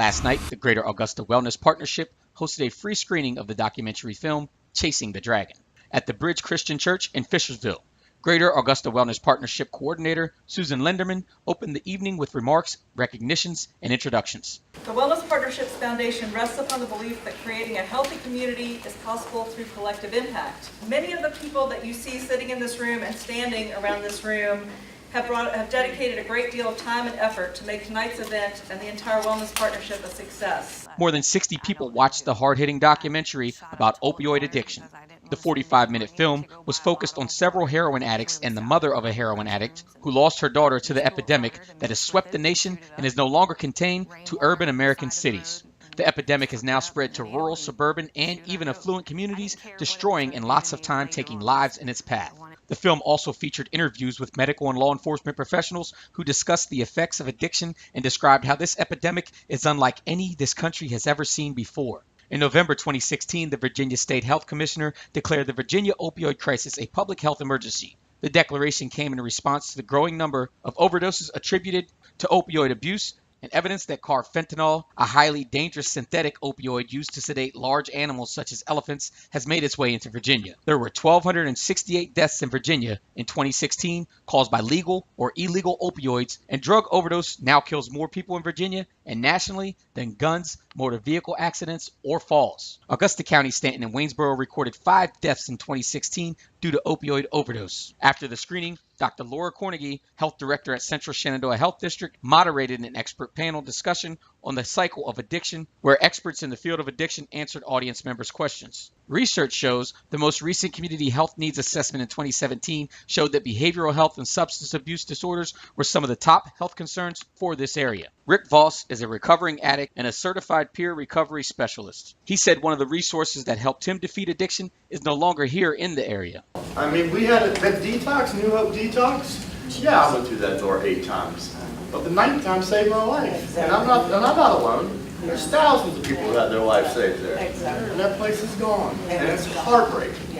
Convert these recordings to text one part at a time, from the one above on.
Last night, the Greater Augusta Wellness Partnership hosted a free screening of the documentary film Chasing the Dragon at the Bridge Christian Church in Fishersville. Greater Augusta Wellness Partnership Coordinator Susan Lenderman opened the evening with remarks, recognitions, and introductions. The Wellness Partnership's foundation rests upon the belief that creating a healthy community is possible through collective impact. Many of the people that you see sitting in this room and standing around this room have dedicated a great deal of time and effort to make tonight's event and the entire Wellness Partnership a success. More than 60 people watched the hard-hitting documentary about opioid addiction. The 45-minute film was focused on several heroin addicts and the mother of a heroin addict who lost her daughter to the epidemic that has swept the nation and is no longer contained to urban American cities. The epidemic has now spread to rural, suburban, and even affluent communities, destroying in lots of time taking lives in its path. The film also featured interviews with medical and law enforcement professionals who discussed the effects of addiction and described how this epidemic is unlike any this country has ever seen before. In November 2016, the Virginia State Health Commissioner declared the Virginia opioid crisis a public health emergency. The declaration came in response to the growing number of overdoses attributed to opioid abuse and evidence that carfentanil, a highly dangerous synthetic opioid used to sedate large animals such as elephants, has made its way into Virginia. There were 1,268 deaths in Virginia in 2016 caused by legal or illegal opioids, and drug overdose now kills more people in Virginia and nationally than guns, motor vehicle accidents, or falls. Augusta County, Stanton, and Waynesboro recorded 5 deaths in 2016 due to opioid overdose. After the screening, Dr. Laura Cornegie, Health Director at Central Shenandoah Health District, moderated an expert panel discussion on the cycle of addiction, where experts in the field of addiction answered audience members' questions. Research shows the most recent Community Health Needs Assessment in 2017 showed that behavioral health and substance abuse disorders were some of the top health concerns for this area. Rick Voss is a recovering addict and a certified peer recovery specialist. He said one of the resources that helped him defeat addiction is no longer here in the area. I mean, we had that detox, New Hope Detox. Yeah, I went through that door 8 times. But the 9th time saved my life. And I'm not alone. There's thousands of people who had their life saved there. And that place is gone. And it's heartbreaking.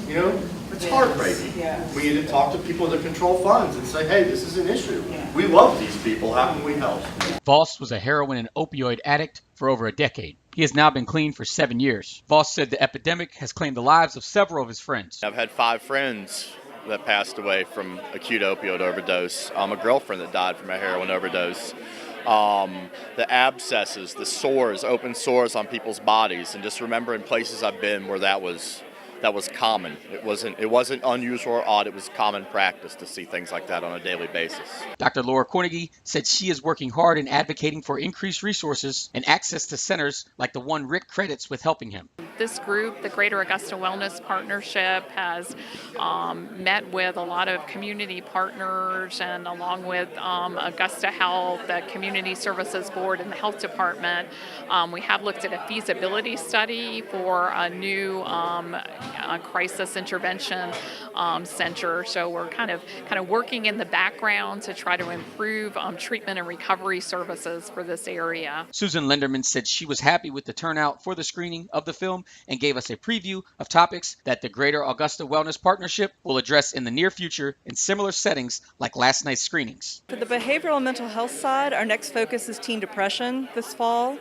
You know, it's heartbreaking. We need to talk to people that control funds and say, hey, this is an issue. We love these people. How can we help? Voss was a heroin and opioid addict for over a decade. He has now been clean for 7 years. Voss said the epidemic has claimed the lives of several of his friends. I've had 5 friends that passed away from acute opioid overdose. A girlfriend that died from a heroin overdose. The abscesses, the sores, open sores on people's bodies, and just remember in places I've been where that was common. It wasn't unusual or odd. It was common practice to see things like that on a daily basis. Dr. Laura Cornegie said she is working hard in advocating for increased resources and access to centers like the one Rick credits with helping him. This group, the Greater Augusta Wellness Partnership, has met with a lot of community partners, and along with Augusta Health, the Community Services Board, and the Health Department, we have looked at a feasibility study for a new crisis intervention center. So we're kind of working in the background to try to improve treatment and recovery services for this area. Susan Lenderman said she was happy with the turnout for the screening of the film and gave us a preview of topics that the Greater Augusta Wellness Partnership will address in the near future in similar settings like last night's screenings. For the behavioral and mental health side, our next focus is teen depression this fall.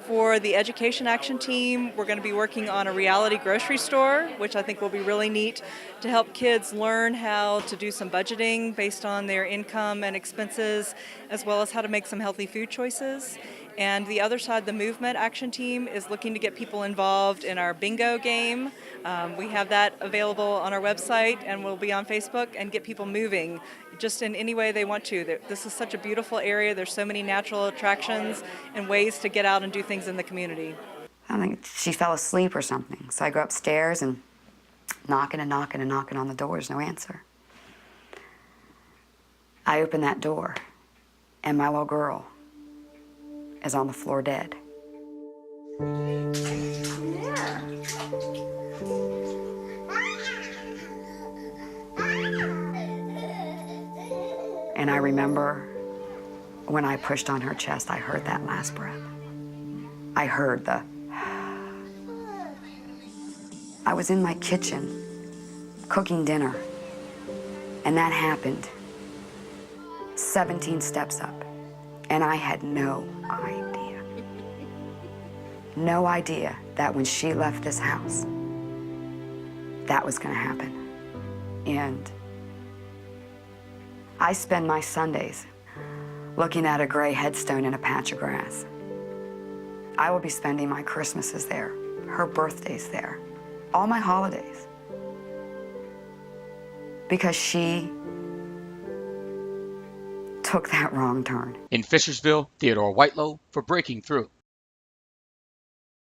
For the Education Action Team, we're going to be working on a reality grocery store, which I think will be really neat to help kids learn how to do some budgeting based on their income and expenses, as well as how to make some healthy food choices. And the other side, the Movement Action Team, is looking to get people involved in our bingo game. We have that available on our website, and we'll be on Facebook, and get people moving just in any way they want to. This is such a beautiful area. There's so many natural attractions and ways to get out and do things in the community. I think she fell asleep or something. So I go upstairs and knocking and knocking and knocking on the doors, no answer. I open that door, and my little girl is on the floor dead. And I remember when I pushed on her chest, I heard that last breath. I heard the... I was in my kitchen cooking dinner, and that happened 17 steps up, and I had no idea. no idea that when she left this house, that was going to happen. And I spend my Sundays looking at a gray headstone in a patch of grass. I will be spending my Christmases there, her birthdays there, all my holidays, because she took that wrong turn. In Fishersville, Theodore Whitelow for Breaking Through.